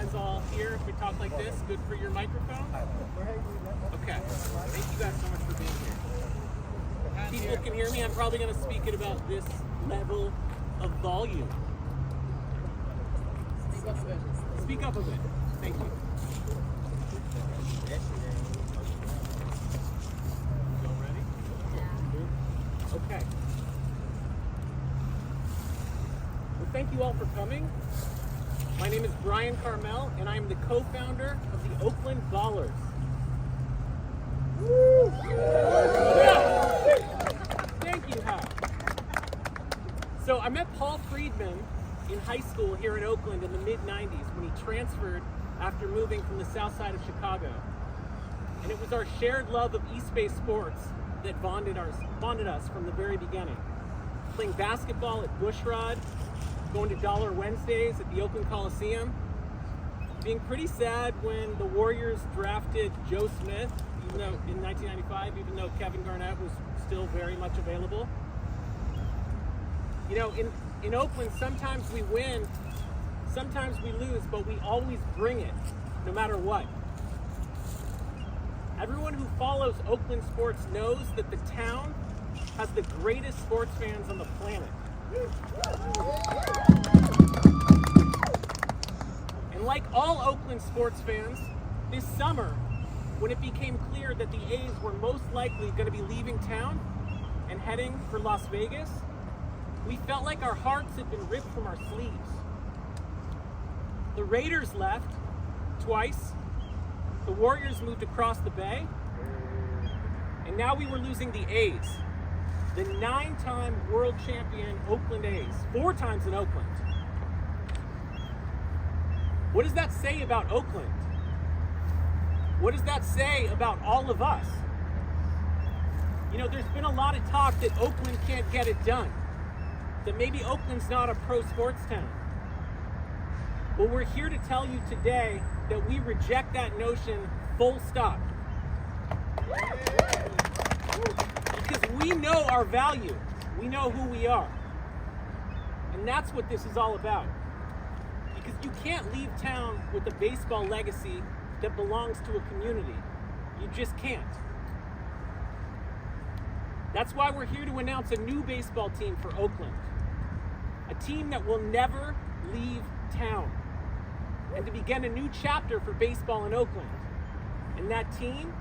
guys all here if we talk like this? Good for your microphone? Okay. Thank you guys so much for being here. People can hear me. I'm probably going to speak at about this level of volume. Speak up a bit. Thank you. You all ready? Yeah. Okay. Well, thank you all for coming. My name is Brian Carmel, and I am the co-founder of the Oakland Ballers. Woo! Yeah. Thank you, Hal. So I met Paul Friedman in high school here in Oakland in the mid-90s when he transferred after moving from the south side of Chicago. And it was our shared love of East Bay sports that bonded us from the very beginning. Playing basketball at Bushrod, going to Dollar Wednesdays at the Oakland Coliseum, being pretty sad when the Warriors drafted Joe Smith, even though in 1995, even though Kevin Garnett was still very much available. You know, in Oakland, sometimes we win, sometimes we lose, but we always bring it, no matter what. Everyone who follows Oakland sports knows that the town has the greatest sports fans on the planet. And like all Oakland sports fans, this summer, when it became clear that the A's were most likely going to be leaving town and heading for Las Vegas, we felt like our hearts had been ripped from our sleeves. The Raiders left twice, the Warriors moved across the bay, and now we were losing the A's, the 9-time world champion Oakland A's, 4 times in Oakland. What does that say about Oakland? What does that say about all of us? You know, there's been a lot of talk that Oakland can't get it done, that maybe Oakland's not a pro sports town. Well, we're here to tell you today that we reject that notion full stop. Because we know our value. We know who we are. And that's what this is all about. Because you can't leave town with a baseball legacy that belongs to a community. You just can't. That's why we're here to announce a new baseball team for Oakland. A team that will never leave town. And to begin a new chapter for baseball in Oakland. And that team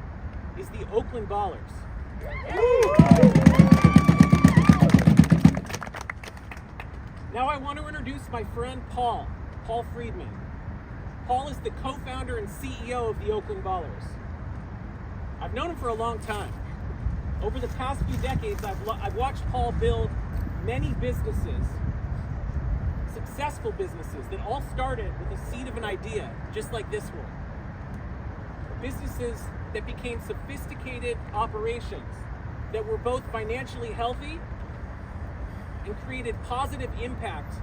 is the Oakland Ballers. Now I want to introduce my friend Paul Friedman. Paul is the co-founder and CEO of the Oakland Ballers. I've known him for a long time. Over the past few decades, I've watched Paul build many businesses, successful businesses that all started with the seed of an idea, just like this one. Businesses that became sophisticated operations that were both financially healthy and created positive impact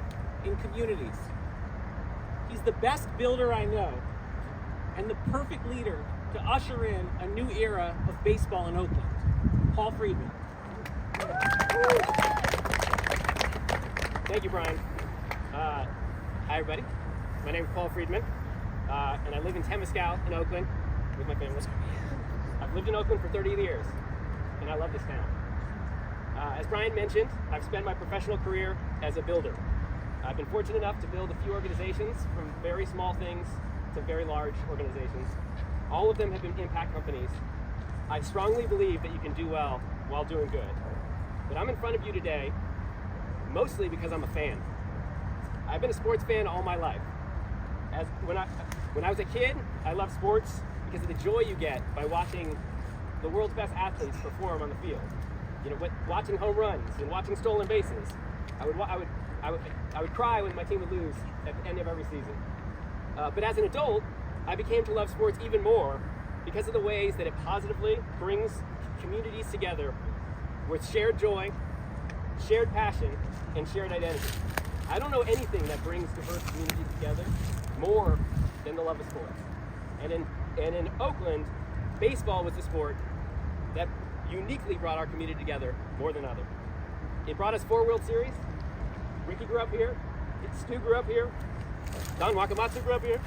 in communities. He's the best builder I know and the perfect leader to usher in a new era of baseball in Oakland. Paul Friedman. Thank you, Brian. Hi, everybody. My name is Paul Friedman, and I live in Temescal in Oakland with my family. I've lived in Oakland for 30 years, and I love this town. As Brian mentioned, I've spent my professional career as a builder. I've been fortunate enough to build a few organizations, from very small things to very large organizations. All of them have been impact companies. I strongly believe that you can do well while doing good. But I'm in front of you today mostly because I'm a fan. I've been a sports fan all my life. When I was a kid, I loved sports because of the joy you get by watching the world's best athletes perform on the field. You know, watching home runs and watching stolen bases. I would cry when my team would lose at the end of every season. But as an adult, I became to love sports even more because of the ways that it positively brings communities together with shared joy, shared passion, and shared identity. I don't know anything that brings diverse communities together more than the love of sports. And in Oakland, baseball was the sport that uniquely brought our community together more than others. It brought us 4 World Series. Ricky grew up here. Stu grew up here. Don Wakamatsu grew up here.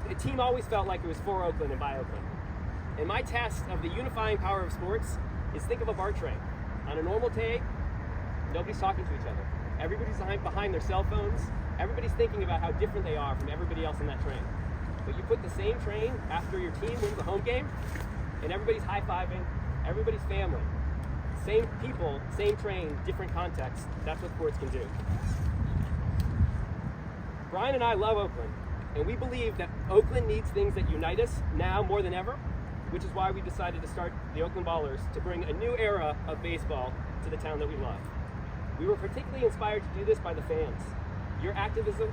The team always felt like it was for Oakland and by Oakland. And my test of the unifying power of sports is think of a BART train. On a normal day, nobody's talking to each other. Everybody's behind their cell phones. Everybody's thinking about how different they are from everybody else on that train. But you put the same train after your team wins the home game, and everybody's high-fiving, everybody's family. Same people, same train, different context. That's what sports can do. Brian and I love Oakland, and we believe that Oakland needs things that unite us now more than ever, which is why we decided to start the Oakland Ballers to bring a new era of baseball to the town that we love. We were particularly inspired to do this by the fans. Your activism,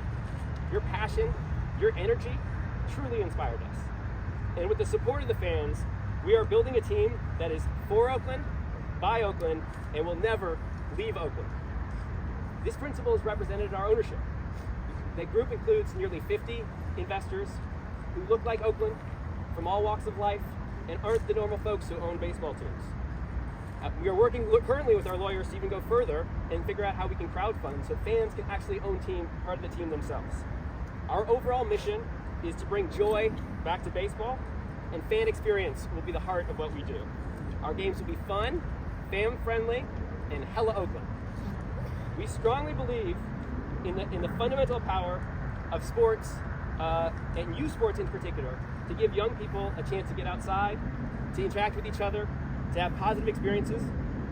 your passion, your energy truly inspired us. And with the support of the fans, we are building a team that is for Oakland, by Oakland, and will never leave Oakland. This principle is represented in our ownership. The group includes nearly 50 investors who look like Oakland, from all walks of life, and aren't the normal folks who own baseball teams. We are working currently with our lawyers to even go further and figure out how we can crowdfund so fans can actually own part of the team themselves. Our overall mission is to bring joy back to baseball, and fan experience will be the heart of what we do. Our games will be fun, fan-friendly, and hella Oakland. We strongly believe in the fundamental power of sports, and youth sports in particular, to give young people a chance to get outside, to interact with each other, to have positive experiences.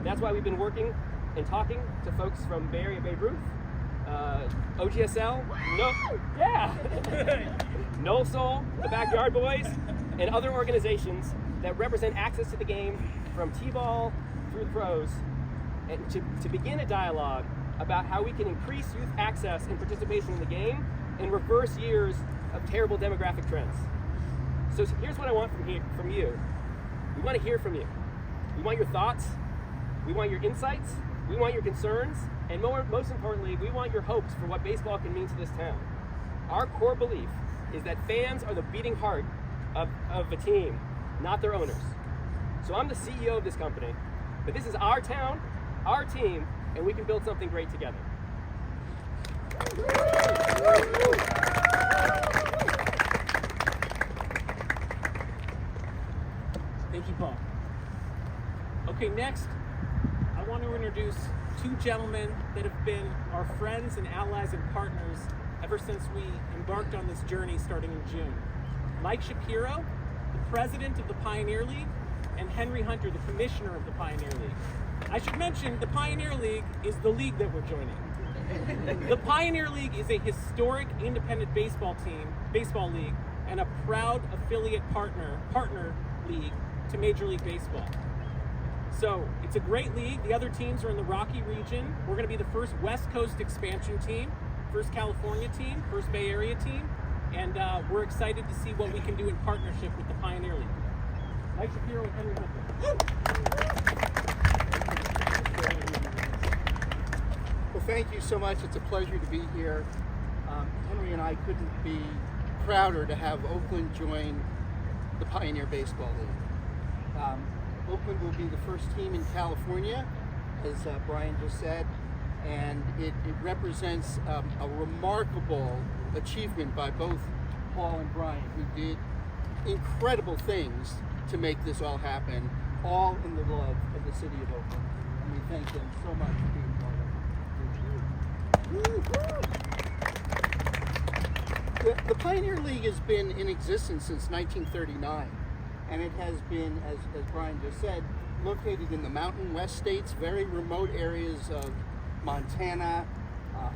That's why we've been working and talking to folks from Bay Area Babe Ruth, OGSL, No Soul, the Backyard Boys, and other organizations that represent access to the game from T-ball through the pros, and to begin a dialogue about how we can increase youth access and participation in the game and reverse years of terrible demographic trends. So here's what I want from you. We want to hear from you. We want your thoughts. We want your insights. We want your concerns. And most importantly, we want your hopes for what baseball can mean to this town. Our core belief is that fans are the beating heart of a team, not their owners. So I'm the CEO of this company, but this is our town, our team, and we can build something great together. Thank you, Paul. Okay, next, I want to introduce two gentlemen that have been our friends and allies and partners ever since we embarked on this journey starting in June. Mike Shapiro, the president of the Pioneer League, and Henry Hunter, the commissioner of the Pioneer League. I should mention, the Pioneer League is the league that we're joining. The Pioneer League is a historic independent baseball league, and a proud affiliate partner league to Major League Baseball. So it's a great league. The other teams are in the Rocky region. We're going to be the first West Coast expansion team, first California team, first Bay Area team, and we're excited to see what we can do in partnership with the Pioneer League. Mike Shapiro and Henry Hunter. Well, thank you so much. It's a pleasure to be here. Henry and I couldn't be prouder to have Oakland join the Pioneer Baseball League. Oakland will be the first team in California, as Brian just said, and it represents a remarkable achievement by both Paul and Brian, who did incredible things to make this all happen, all in the love of the city of Oakland. And we thank them so much for being part of it. The Pioneer League has been in existence since 1939. And it has been, as Brian just said, located in the Mountain West states, very remote areas of Montana,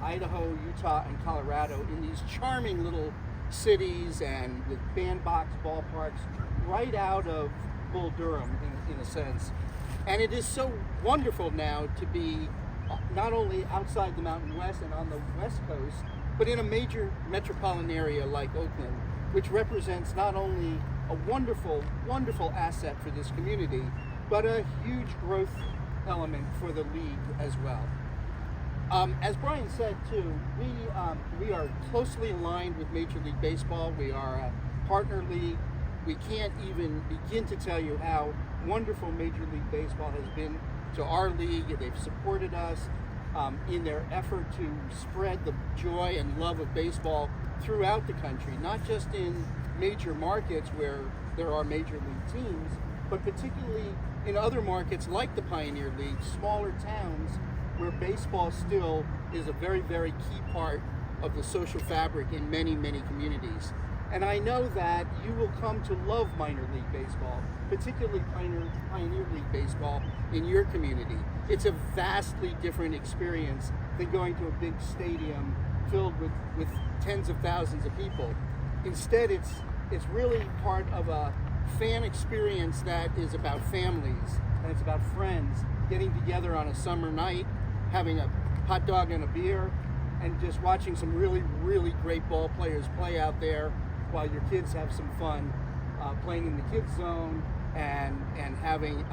Idaho, Utah, and Colorado, in these charming little cities and with bandbox ballparks right out of Bull Durham, in a sense. And it is so wonderful now to be not only outside the Mountain West and on the West Coast, but in a major metropolitan area like Oakland, which represents not only a wonderful, wonderful asset for this community, but a huge growth element for the league as well. As Brian said too, we are closely aligned with Major League Baseball. We are a partner league. We can't even begin to tell you how wonderful Major League Baseball has been to our league. They've supported us. in their effort to spread the joy and love of baseball throughout the country, not just in major markets where there are major league teams, but particularly in other markets like the Pioneer League, smaller towns where baseball still is a very, very key part of the social fabric in many, many communities. And I know that you will come to love minor league baseball, particularly Pioneer League baseball in your community. It's a vastly different experience than going to a big stadium filled with tens of thousands of people. Instead, it's really part of a fan experience that is about families, and it's about friends getting together on a summer night, having a hot dog and a beer, and just watching some really, really great ball players play out there while your kids have some fun playing in the kids zone and having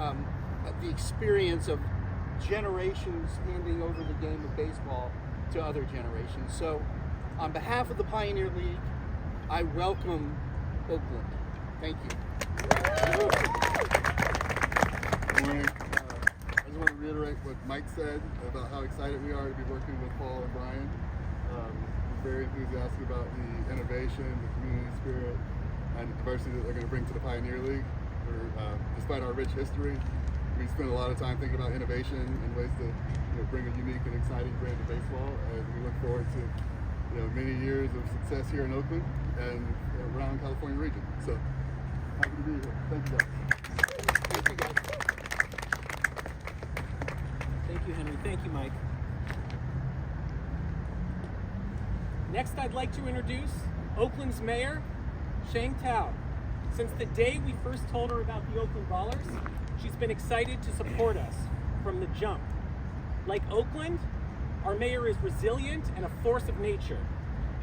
the experience of generations handing over the game of baseball to other generations. So on behalf of the Pioneer League, I welcome Oakland. Thank you. Good morning. I just want to reiterate what Mike said about how excited we are to be working with Paul and Brian. We're very enthusiastic about the innovation, the community spirit, and diversity that they're going to bring to the Pioneer League. Despite our rich history, we spend a lot of time thinking about innovation and ways to bring a unique and exciting brand to baseball, and we look forward to many years of success here in Oakland and around California region. So happy to be here. Thank you guys. Thank you, guys. Thank you, Henry. Thank you, Mike. Next, I'd like to introduce Oakland's mayor, Shang Tao. Since the day we first told her about the Oakland Ballers, she's been excited to support us from the jump. Like Oakland, our mayor is resilient and a force of nature.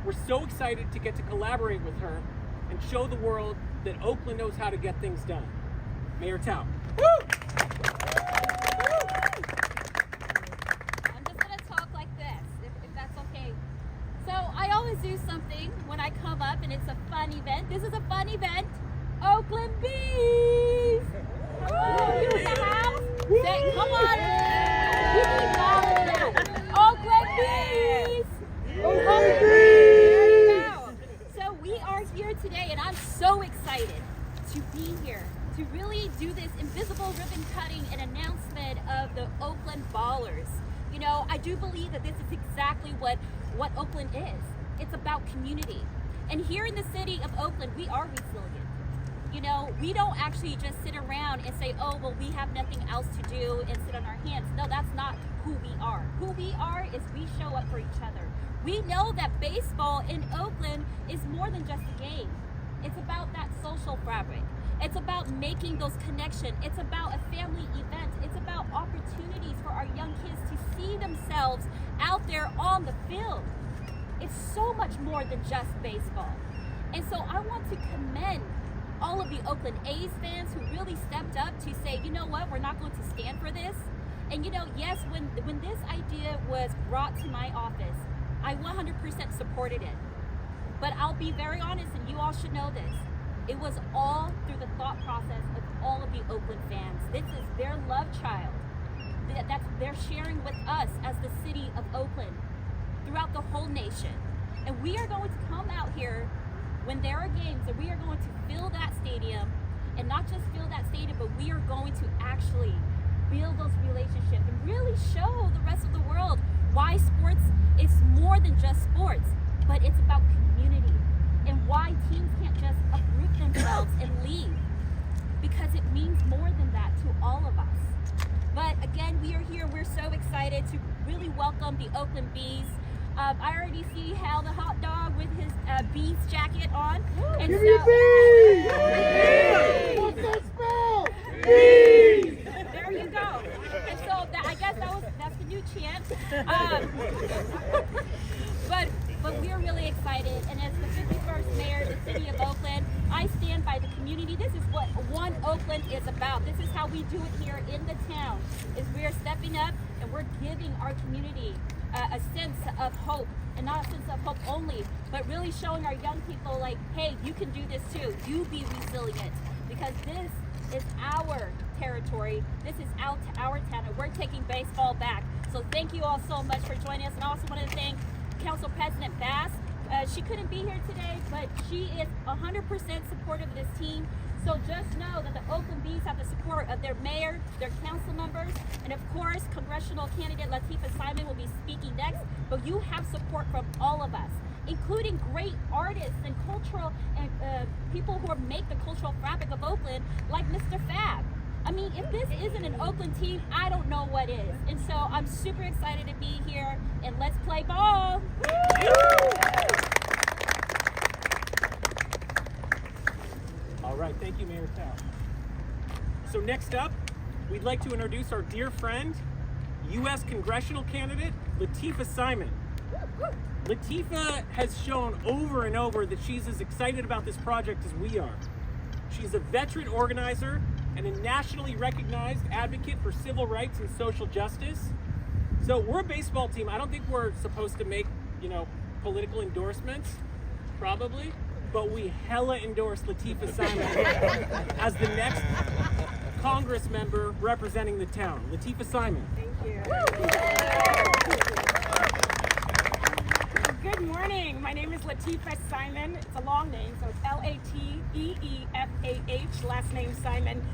We're so excited to get to collaborate with her and show the world that Oakland knows how to get things done. Mayor Tao. Woo! I'm just going to talk like this, if that's okay. So I always do something when I come up, and it's a fun event. This is a fun event. Oakland Bees! Hello, you in the house? Say, come on. You need louder than that. Oakland Bees! Oakland Bees! There you go. So we are here today, and I'm so excited to be here to really do this invisible ribbon cutting and announcement of the Oakland Ballers. I do believe that this is exactly what Oakland is. It's about community. And here in the city of Oakland, we are resilient. We don't actually just sit around and say, oh, well, we have nothing else to do and sit on our hands. No, that's not who we are. Who we are is we show up for each other. We know that baseball in Oakland is more than just a game. It's about that social fabric. It's about making those connections. It's about a family event. It's about opportunities for our young kids to see themselves out there on the field. It's so much more than just baseball. And so I want to commend all of the Oakland A's fans who really stepped up to say, you know what, we're not going to stand for this. And yes, when this idea was brought to my office, I 100% supported it. But I'll be very honest, and you all should know this. It was all through the thought process of all of the Oakland fans. This is their love child that they're sharing with us as the city of Oakland throughout the whole nation. And we are going to come out here when there are games, and we are going to fill that stadium, and not just fill that stadium, but we are going to actually build those relationships and really show the rest of the world why sports is more than just sports, but it's about community, and why teams can't just uproot themselves and leave, because it means more than that to all of us. But again, we are here. We're so excited to really welcome the Oakland Bees. I already see Hal the hot dog with his Bees jacket on. And Give so, me bees! What's that spell? Bees! There you go. And so I guess that's the new chant. But we're really excited. And as the 51st mayor of the city of Oakland, I stand by the community. This is what One Oakland is about. This is how we do it here in the town. Is we are stepping up and we're giving our community a sense of hope, and not a sense of hope only, but really showing our young people like, hey, you can do this too. You be resilient, because this is our territory. This is our town, and we're taking baseball back. So thank you all so much for joining us. And I also want to thank Council President Bass. She couldn't be here today, but she is 100% supportive of this team. So just know that the Oakland Bees have the support of their mayor, their council members, and of course, congressional candidate Latifah Simon will be speaking next. But you have support from all of us, including great artists and cultural and people who make the cultural fabric of Oakland, like Mr. Fab. I mean, if this isn't an Oakland team, I don't know what is. And so I'm super excited to be here, and let's play ball. All right, thank you, Mayor Cal. So next up, we'd like to introduce our dear friend, U.S. congressional candidate, Latifah Simon. Latifah has shown over and over that she's as excited about this project as we are. She's a veteran organizer and a nationally recognized advocate for civil rights and social justice. So we're a baseball team. I don't think we're supposed to make, political endorsements, probably, but we hella endorse Latifah Simon as the next Congress member representing the town. Latifah Simon. Thank you. Good morning. My name is Latifah Simon. It's a long name, so it's Lateefah, last name Simon.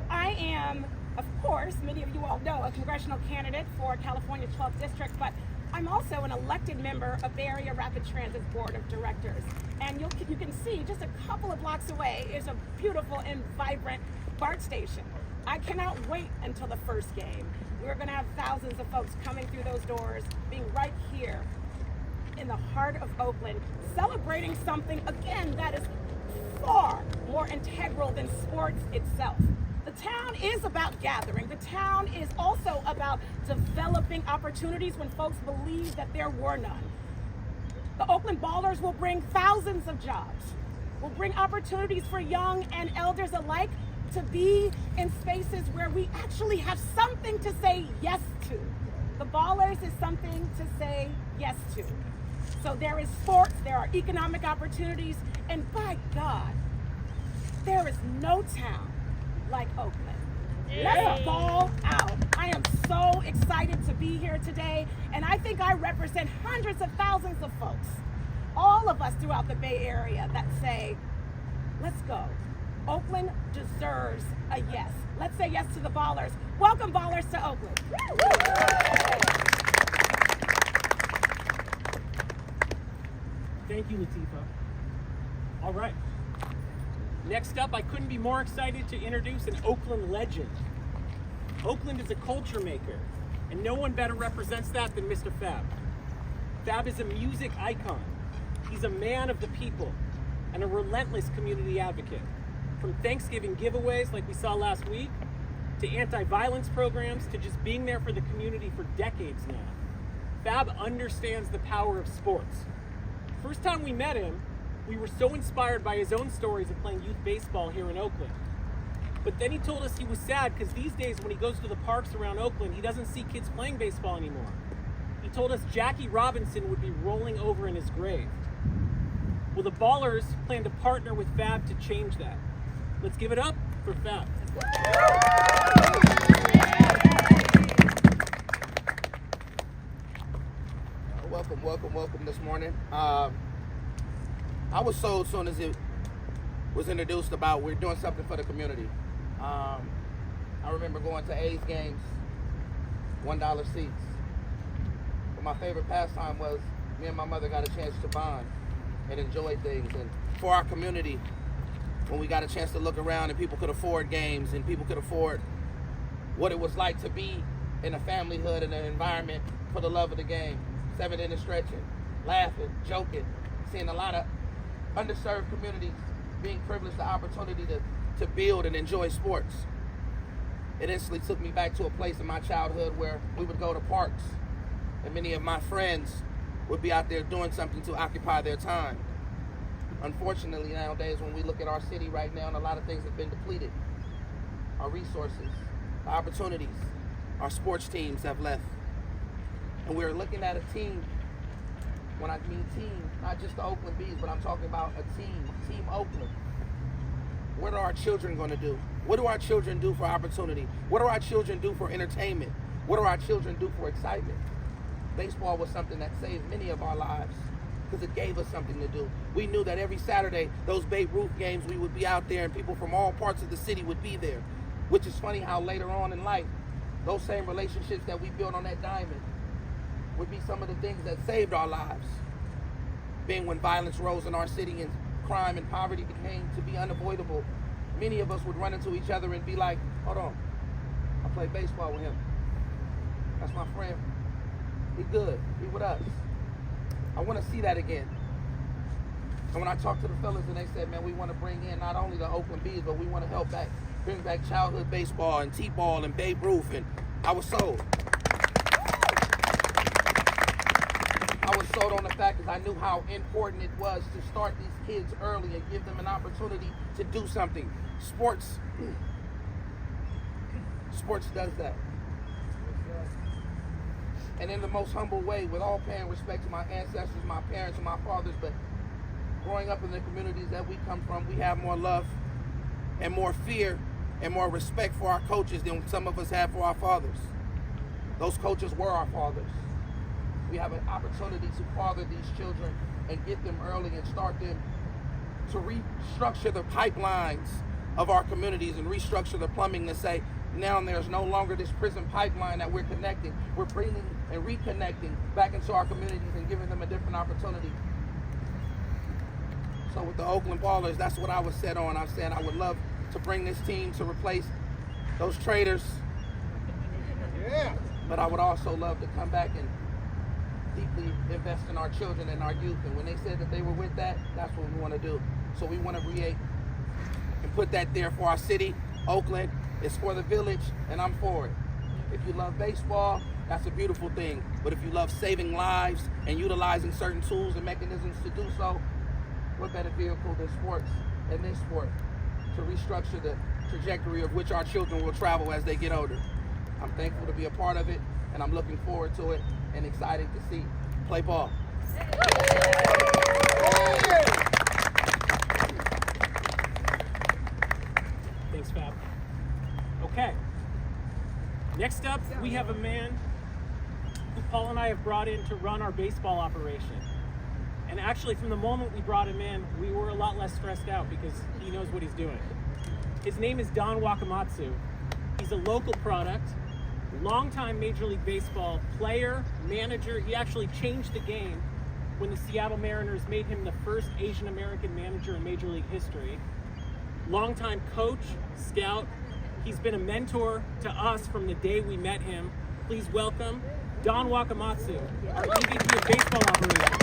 I am, of course, many of you all know, a congressional candidate for California's 12th District, but I'm also an elected member of Bay Area Rapid Transit's Board of Directors. And you can see just a couple of blocks away is a beautiful and vibrant BART station. I cannot wait until the first game. We're going to have thousands of folks coming through those doors, being right here in the heart of Oakland, celebrating something, again, that is far more integral than sports itself. The town is about gathering. The town is also about developing opportunities when folks believe that there were none. The Oakland Ballers will bring thousands of jobs, will bring opportunities for young and elders alike to be in spaces where we actually have something to say yes to. The Ballers is something to say yes to. So there is sports, there are economic opportunities, and by God, there is no town like Oakland. Let's ball out. I am so excited to be here today, and I think I represent hundreds of thousands of folks, all of us throughout the Bay Area, that say, let's go. Oakland deserves a yes. Let's say yes to the Ballers. Welcome, Ballers, to Oakland. Thank you, Latifah. All right. Next up, I couldn't be more excited to introduce an Oakland legend. Oakland is a culture maker, and no one better represents that than Mr. Fab. Fab is a music icon. He's a man of the people and a relentless community advocate. From Thanksgiving giveaways like we saw last week, to anti-violence programs, to just being there for the community for decades now. Fab understands the power of sports. First time we met him, we were so inspired by his own stories of playing youth baseball here in Oakland. But then he told us he was sad because these days when he goes to the parks around Oakland, he doesn't see kids playing baseball anymore. He told us Jackie Robinson would be rolling over in his grave. Well, the Ballers plan to partner with Fab to change that. Let's give it up for Fab. Welcome this morning. I was sold as soon as it was introduced about we're doing something for the community. I remember going to A's games, $1 seats. But my favorite pastime was me and my mother got a chance to bond and enjoy things. And for our community, when we got a chance to look around and people could afford games and people could afford what it was like to be in a familyhood and an environment for the love of the game. 7 innings stretching, laughing, joking, seeing a lot of underserved communities being privileged the opportunity to build and enjoy sports. It instantly took me back to a place in my childhood where we would go to parks and many of my friends would be out there doing something to occupy their time. Unfortunately, nowadays, when we look at our city right now, and a lot of things have been depleted, our resources, our opportunities, our sports teams have left. And we're looking at a team, when I mean team, not just the Oakland Bees, but I'm talking about a team, Team Oakland, what are our children going to do? What do our children do for opportunity? What do our children do for entertainment? What do our children do for excitement? Baseball was something that saved many of our lives because it gave us something to do. We knew that every Saturday, those Babe Ruth games, we would be out there and people from all parts of the city would be there, which is funny how later on in life, those same relationships that we built on that diamond would be some of the things that saved our lives. Being when violence rose in our city and crime and poverty became to be unavoidable, many of us would run into each other and be like, hold on, I play baseball with him. That's my friend. He good, he with us. I want to see that again. And when I talked to the fellas and they said, man, we want to bring in not only the Oakland Bees, but we want to help bring back childhood baseball and T-ball and Babe Ruth, and I was sold. I was sold on the fact because I knew how important it was to start these kids early and give them an opportunity to do something. Sports does that. And in the most humble way, with all paying respect to my ancestors, my parents, and my fathers, but growing up in the communities that we come from, we have more love and more fear and more respect for our coaches than some of us have for our fathers. Those coaches were our fathers. We have an opportunity to father these children and get them early and start them to restructure the pipelines of our communities and restructure the plumbing to say, now there's no longer this prison pipeline that we're connecting. We're bringing and reconnecting back into our communities and giving them a different opportunity. So with the Oakland Ballers, that's what I was set on. I'm saying I would love to bring this team to replace those traitors. Yeah. But I would also love to come back and deeply invest in our children and our youth. And when they said that they were with that, that's what we want to do. So we want to create and put that there for our city. Oakland is for the village, and I'm for it. If you love baseball, that's a beautiful thing. But if you love saving lives and utilizing certain tools and mechanisms to do so, what better vehicle than sports and this sport to restructure the trajectory of which our children will travel as they get older. I'm thankful to be a part of it, and I'm looking forward to it and excited to see play ball. Thanks, Fab. Okay. Next up, we have a man who Paul and I have brought in to run our baseball operation. And actually, from the moment we brought him in, we were a lot less stressed out because he knows what he's doing. His name is Don Wakamatsu. He's a local product, longtime Major League Baseball player, manager. He actually changed the game when the Seattle Mariners made him the first Asian American manager in Major League history. Longtime coach, scout. He's been a mentor to us from the day we met him. Please welcome Don Wakamatsu, our EVP of Baseball Operations.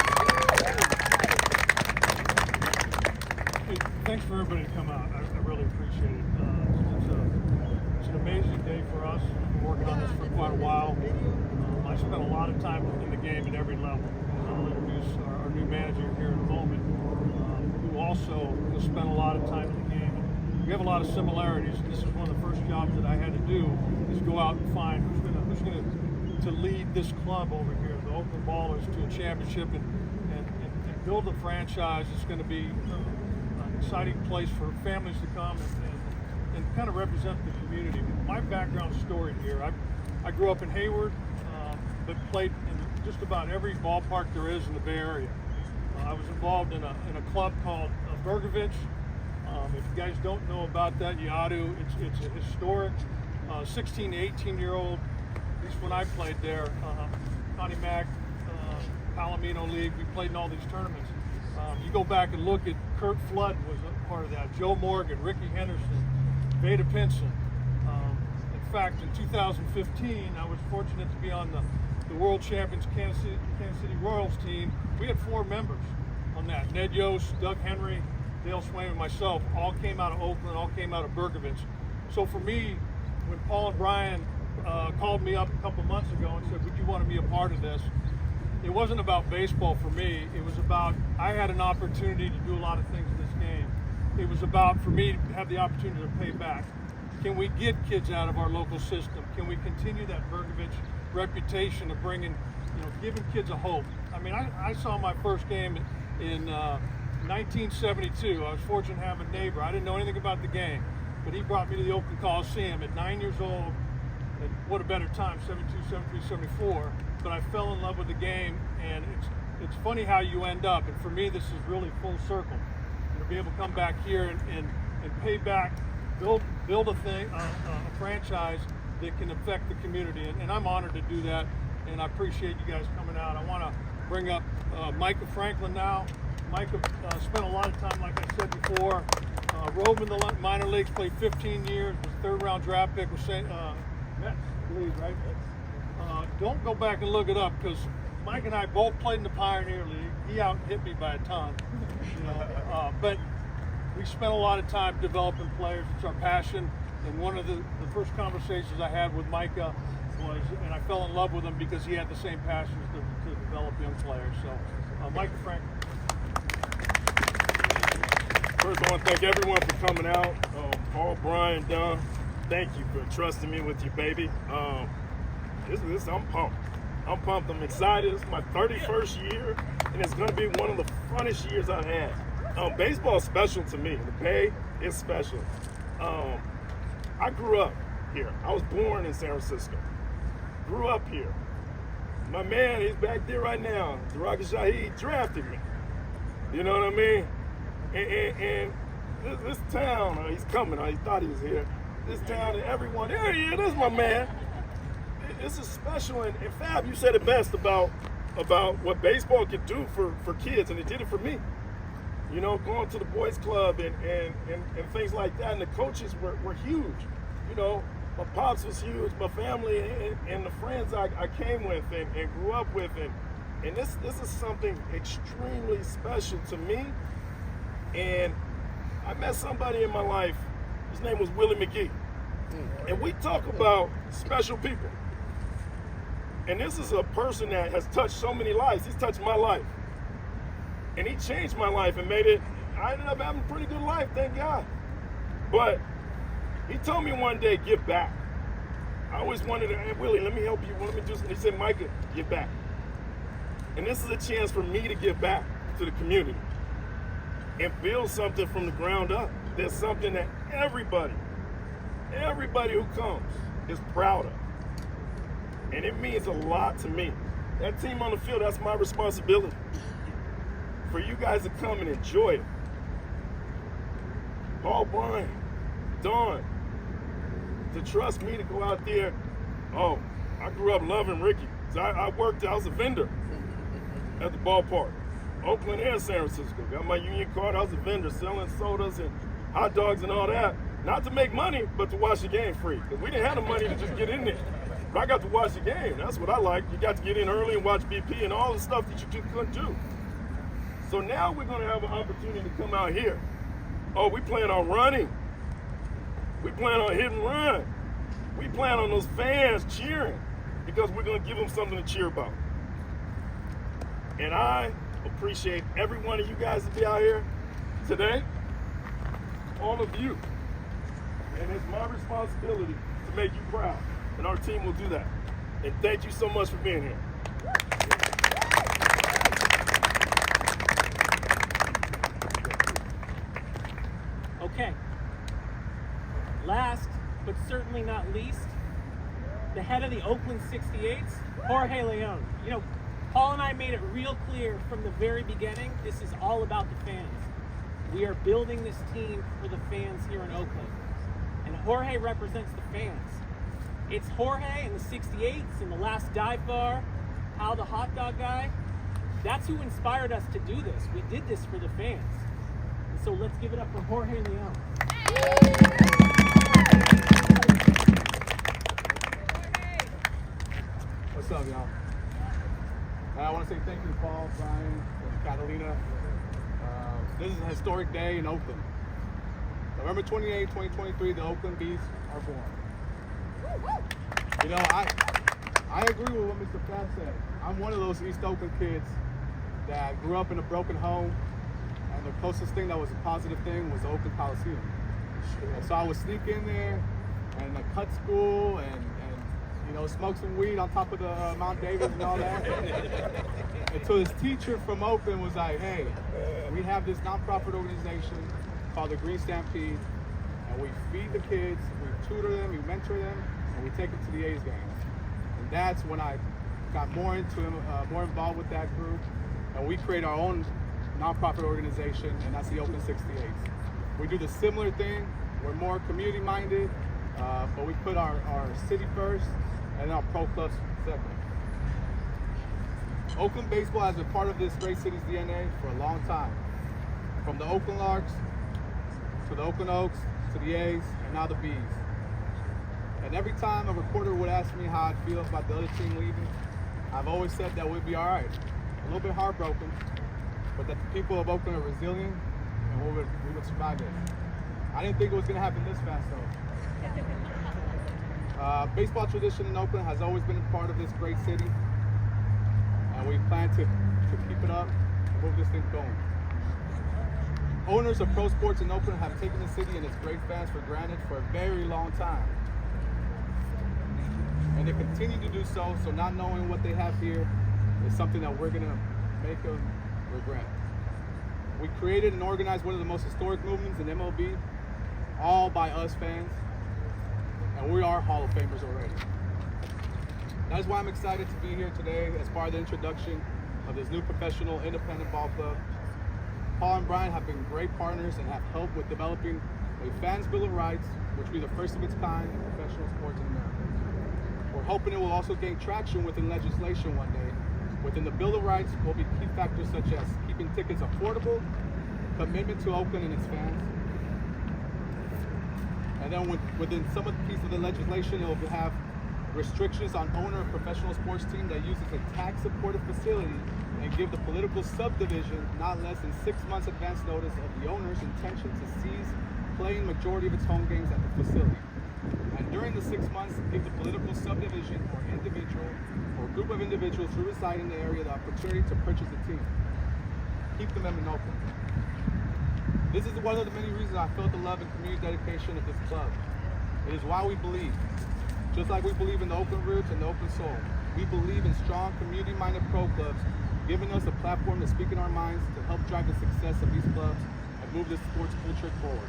Hey, thanks for everybody to come out. I really appreciate it. It's an amazing day for us. We've been working on this for quite a while. I spent a lot of time in the game at every level. I'll introduce our new manager here in a moment, who also has spent a lot of time in the game. We have a lot of similarities. This is one of the first jobs that I had to do, is go out and find who's going to lead this club over here, the Oakland Ballers, to a championship and build a franchise. It's going to be an exciting place for families to come and kind of represent the community. My background story here, I grew up in Hayward, but played in just about every ballpark there is in the Bay Area. I was involved in a club called Bergovich. If you guys don't know about that, you ought to. It's a historic 16 to 18-year-old, at least when I played there, Connie Mack, Palomino League, we played in all these tournaments. You go back and look at Kurt Flood was a part of that, Joe Morgan, Ricky Henderson, Veda Pinson. In fact, in 2015, I was fortunate to be on the World Champions Kansas City Royals team. We had 4 members on that. Ned Yost, Doug Henry, Dale Swain, and myself all came out of Oakland, all came out of Bergovich. So for me, when Paul and Brian called me up a couple months ago and said, would you want to be a part of this? It wasn't about baseball for me. It was about, I had an opportunity to do a lot of things in this game. It was about, for me, to have the opportunity to pay back. Can we get kids out of our local system? Can we continue that Bergovich reputation of bringing, giving kids a hope? I mean, I saw my first game in 1972, I was fortunate to have a neighbor. I didn't know anything about the game, but he brought me to the Oakland Coliseum at 9 years old. And what a better time, 72, 73, 74. But I fell in love with the game, and it's funny how you end up. And for me, this is really full circle. To be able to come back here and pay back, build a franchise that can affect the community. And I'm honored to do that, and I appreciate you guys coming out. I want to bring up Micah Franklin now. Micah spent a lot of time, like I said before, rode in the minor leagues, played 15 years, was third-round draft pick with Mets, I believe, right? Don't go back and look it up, because Mike and I both played in the Pioneer League. He out-hit me by a ton, but we spent a lot of time developing players. It's our passion, and one of the first conversations I had with Micah was, and I fell in love with him because he had the same passions to develop young players. So, Micah Franklin. First, I want to thank everyone for coming out. Paul, Brian, Don, thank you for trusting me with your baby. I'm pumped. I'm pumped. I'm excited. It's my 31st year, and it's going to be one of the funnest years I've had. Baseball is special to me. The Bay is special. I grew up here. I was born in San Francisco. Grew up here. My man, he's back there right now. Duraka Shaheed drafted me. You know what I mean? And this town, he's coming. He thought he was here. This town and everyone, there he is. That's my man. This is special. And Fab, you said it best about what baseball could do for kids, and it did it for me. You know, going to the boys club and things like that, and the coaches were huge. You know, my pops was huge, my family and the friends I came with and grew up with, and this is something extremely special to me. And I met somebody in my life, his name was Willie McGee. And we talk about special people. And this is a person that has touched so many lives. He's touched my life. And he changed my life and made it, I ended up having a pretty good life, thank God. But he told me one day, give back. I always wanted to, hey, Willie, let me help you. Let me do something. He said, Micah, give back. And this is a chance for me to give back to the community and build something from the ground up. There's something that everybody who comes is proud of. And it means a lot to me. That team on the field, that's my responsibility. For you guys to come and enjoy it. Paul, Brian, Don, to trust me to go out there. Oh, I grew up loving Ricky. So I was a vendor at the ballpark. Oakland and San Francisco. Got my union card. I was a vendor selling sodas and hot dogs and all that. Not to make money, but to watch the game free. Because we didn't have the money to just get in there. But I got to watch the game. That's what I like. You got to get in early and watch BP and all the stuff that you just couldn't do. So now we're going to have an opportunity to come out here. Oh, we plan on running. We plan on hit and run. We plan on those fans cheering because we're going to give them something to cheer about. And I appreciate every one of you guys to be out here today. All of you. And it's my responsibility to make you proud. And our team will do that. And thank you so much for being here. Okay. Last, but certainly not least, the head of the Oakland 68s, Jorge Leon. You know, Paul and I made it real clear from the very beginning, this is all about the fans. We are building this team for the fans here in Oakland. And Jorge represents the fans. It's Jorge and the 68s and the last dive bar, Hal the hot dog guy. That's who inspired us to do this. We did this for the fans. And so let's give it up for Jorge Leon. What's up, y'all? I want to say thank you to Paul, Brian, and Catalina. This is a historic day in Oakland. November 28, 2023, the Oakland Bees are born. You know, I agree with what Mr. Fab said. I'm one of those East Oakland kids that grew up in a broken home, and the closest thing that was a positive thing was the Oakland Coliseum. And so I would sneak in there and cut school and you know, smoke some weed on top of the Mount David and all that. Until his teacher from Oakland was like, hey, we have this nonprofit organization called the Green Stampede, and we feed the kids, we tutor them, we mentor them, and we take them to the A's games. And that's when I got more involved with that group, and we create our own nonprofit organization, and that's the Oakland 68s. We do the similar thing. We're more community-minded, but we put our city first, and then our pro clubs second. Oakland baseball has been part of this great city's DNA for a long time. From the Oakland Larks, to the Oakland Oaks, to the A's, and now the B's. And every time a reporter would ask me how I'd feel about the other team leaving, I've always said that we'd be all right. A little bit heartbroken, but that the people of Oakland are resilient, and we would survive this. I didn't think it was going to happen this fast, though. Baseball tradition in Oakland has always been a part of this great city, and we plan to keep it up and move this thing going. Owners of pro sports in Oakland have taken the city and its great fans for granted for a very long time. And they continue to do so, so not knowing what they have here is something that we're going to make them regret. We created and organized one of the most historic movements in MLB, all by us fans, and we are Hall of Famers already. That is why I'm excited to be here today as part of the introduction of this new professional independent ball club. Paul and Brian have been great partners and have helped with developing a Fans Bill of Rights, which will be the first of its kind in professional sports in America. We're hoping it will also gain traction within legislation one day. Within the Bill of Rights will be key factors such as keeping tickets affordable, commitment to Oakland and its fans, and then within some of the pieces of the legislation, it will have restrictions on owner of professional sports team that uses a tax-supported facility and give the political subdivision not less than 6 months advance notice of the owner's intention to cease playing majority of its home games at the facility. And during the 6 months, give the political subdivision or individual or group of individuals who reside in the area the opportunity to purchase the team. Keep them in Oakland. This is one of the many reasons I felt the love and community dedication of this club. It is why we believe. Just like we believe in the Oakland roots and the Oakland soul, we believe in strong community-minded pro clubs, giving us a platform to speak in our minds to help drive the success of these clubs and move this sports culture forward.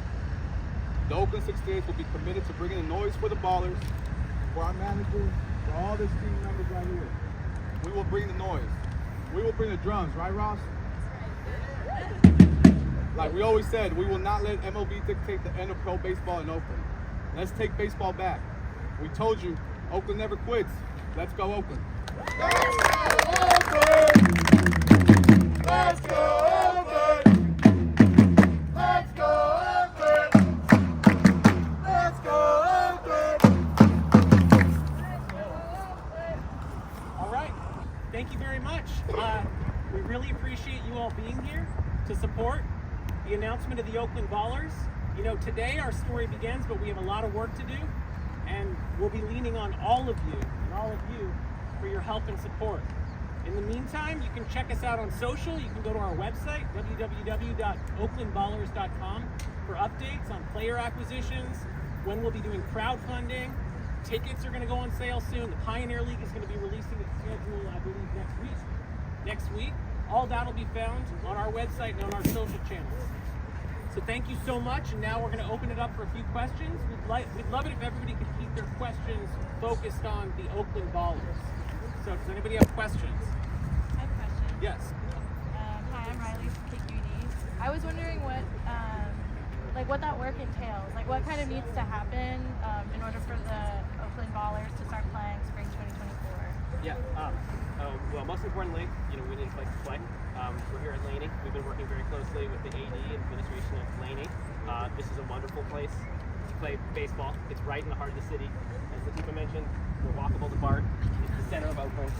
The Oakland 68s will be committed to bringing the noise for the ballers, for our managers, for all these team members right here. We will bring the noise. We will bring the drums, right, Ross? Like we always said, we will not let MLB dictate the end of pro baseball in Oakland. Let's take baseball back. We told you, Oakland never quits. Let's go, Oakland. Let's go, Oakland! Let's go, Oakland! Let's go, Oakland! Let's go, Oakland! All right. Thank you very much. We really appreciate you all being here to support the announcement of the Oakland Ballers. You know, today our story begins, but we have a lot of work to do, and we'll be leaning on all of you for your help and support. In the meantime, you can check us out on social. You can go to our website, www.oaklandballers.com, for updates on player acquisitions, when we'll be doing crowdfunding. Tickets are going to go on sale soon. The Pioneer League is going to be releasing its schedule, I believe, next week. All that will be found on our website and on our social channels. So thank you so much, and now we're going to open it up for a few questions. We'd love it if everybody could keep their questions focused on the Oakland Ballers. So does anybody have questions? I have a question. Yes. Hi, I'm Riley from KQED. I was wondering what that work entails. Like, what kind of needs to happen in order for the Oakland Ballers to start playing spring 2024? Yeah. Well, most importantly, we need a place to play. We're here at Laney. We've been working very closely with the AD and administration of Laney. This is a wonderful place to play baseball. It's right in the heart of the city. As Latifa mentioned, we're walkable to BART. It's the center of Oakland.